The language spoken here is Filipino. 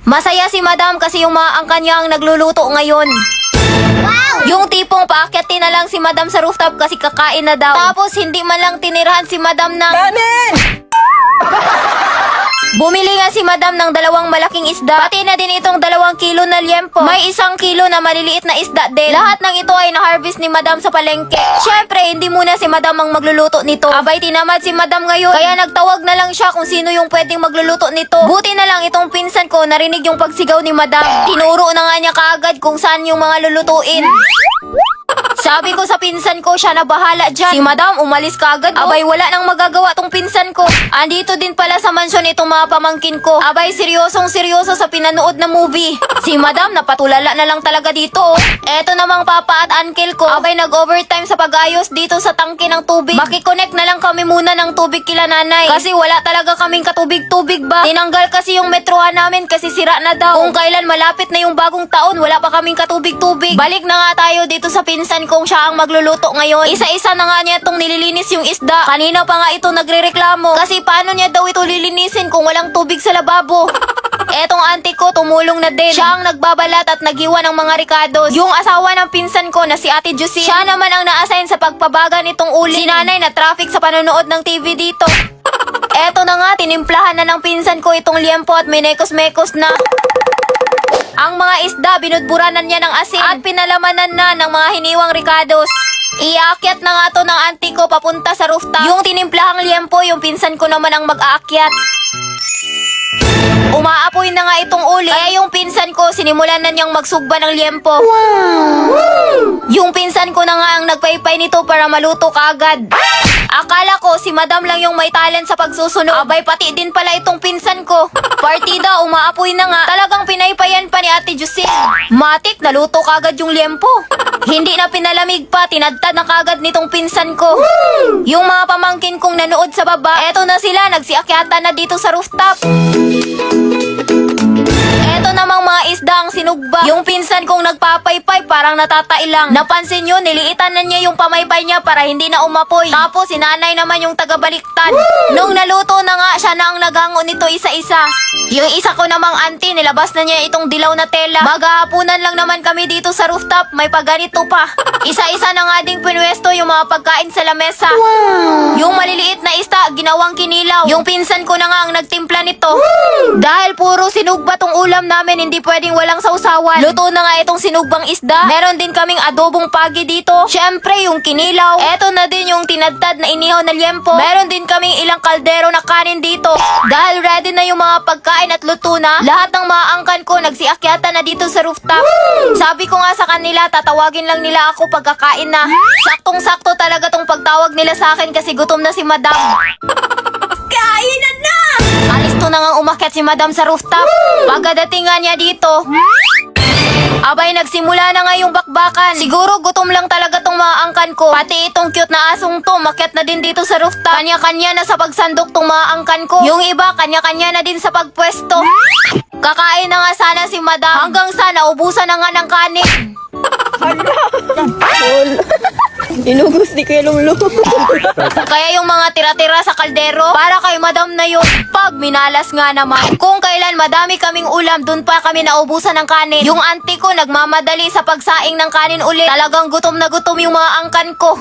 Masaya si madam kasi yung mga angkan niya ang nagluluto ngayon. Yung tipong paakyatin na lang si madam sa rooftop kasi kakain na daw. Tapos hindi man lang tinirahan si madam ng... Bumili nga si madam ng 2 malaking isda. Pati na din itong 2 kilo na liempo. May 1 kilo na maliliit na isda din. Lahat ng ito ay na-harvest ni madam sa palengke. Syempre, hindi muna si madam ang magluluto nito. Abay, tinamad si madam ngayon. Kaya nagtawag na lang siya kung sino yung pwedeng magluluto nito. Buti na lang itong pinsan ko narinig yung pagsigaw ni madam. Tinuro na nga niya kaagad kung saan yung mga lulutuin. Sabi ko sa pinsan ko, siya na bahala dyan. Si madam, umalis kaagad. Abay, wala nang magagawa tong pinsan ko. Andito din pala sa mansyon itong mga pamangkin ko. Abay, seryosong seryoso sa pinanood na movie. Si madam, napatulala na lang talaga dito. Eto namang papa at uncle ko. Abay, nag-overtime sa pag-ayos dito sa tangke ng tubig. Makiconnect na lang kami muna ng tubig kila nanay. Kasi wala talaga kaming katubig-tubig ba. Tinanggal kasi yung metrohan namin kasi sira na daw. Kung kailan malapit na yung bagong taon, wala pa kaming katubig-tubig. Balik na nga tayo dito sa pinsan kung siya ang magluluto ngayon. Isa-isa na nga niya itong nililinis yung isda. Kanina pa nga ito nagrereklamo. Kasi paano niya daw ito lilinisin kung walang tubig sa lababo? Etong auntie ko tumulong na din. Siya ang nagbabalat at naghiwa ng mga ricados. Yung asawa ng pinsan ko na si Ate Josie, siya naman ang na-assign sa pagpabaga nitong uli. Si nanay na traffic sa panonood ng TV dito. Eto na nga, tinimplahan na ng pinsan ko itong liempo at minekos-mekos na. Ang mga isda, binudburanan niya ng asin at pinalamanan na ng mga hiniwang ricados. Iaakyat na nga to ng auntie ko papunta sa rooftop. Yung tinimplahang liempo, yung pinsan ko naman ang mag-aakyat. Umaapoy na nga itong uli. Kaya yung pinsan ko, sinimulan na niyang magsugba ng liempo. Yung pinsan ko na nga ang nagpaypay nito para maluto kaagad. Akala ko si madam lang yung may talent sa pagsusunog. Abay, pati din pala itong pinsan ko. Partida, umaapoy na nga. Talagang pinaypayan pa ni Ate Josie. Matik, naluto kagad yung liempo. Hindi na pinalamig pa, tinadtad na kagad nitong pinsan ko. Yung mga pamangkin kong nanood sa baba, eto na sila, nagsiakyatan na dito sa rooftop. Eto namang mga isda ang sinugba. Yung pinsan kong nagpapaypay parang natatailang. Napansin nyo, niliitan na niya yung pamaypay niya para hindi na umapoy. Tapos si nanay naman yung tagabaliktad. Nung naluto na nga, siya na ang naghango nito isa-isa. Yung isa ko namang auntie, nilabas na niya itong dilaw na tela. Maghahapunan lang naman kami dito sa rooftop, may paganito pa. Isa-isa na nga ding pinwesto yung mga pagkain sa lamesa. Yung maliliit na isda, ginawang kinilaw. Yung pinsan ko na nga ang nagtimpla nito. Dahil puro sinugba tong ulam namin, hindi pwedeng walang sausawan. Luto na nga itong sinugbang isda. Meron din kaming adobong pagi dito. Syempre, yung kinilaw. Eto na din yung tinadtad na inihaw na liempo. Meron din kaming ilang kaldero na kanin dito. Dahil ready na yung mga pagkain at luto na, lahat ng mga angkan ko nagsiakyatan na dito sa rooftop. Sabi ko nga sa kanila, tatawagin lang nila ako pagkakain na. Saktong-sakto talaga tong pagtawag nila sa akin kasi gutom na si madam. Kainan na! Alisto na nga umakyat si madam sa rooftop. Pagkadating nga niya dito, abay, nagsimula na nga yung bakbakan. Siguro gutom lang talaga tong mga angkan ko. Pati itong cute na asong to, makyat na din dito sa rooftop. Kanya-kanya na sa pagsandok tong mga angkan ko. Yung iba, kanya-kanya na din sa pagpwesto. Kakain na nga sana si madam hanggang sa naubusan na nga ng kanin. Inugos di Kuya Lolo. Kaya yung mga tira-tira sa kaldero, para kay madam na yun. Pag minalas nga naman. Kung kailan madami kaming ulam, dun pa kami naubusan ng kanin. Yung auntie ko nagmamadali sa pagsaing ng kanin ulit. Talagang gutom na gutom yung mga angkan ko.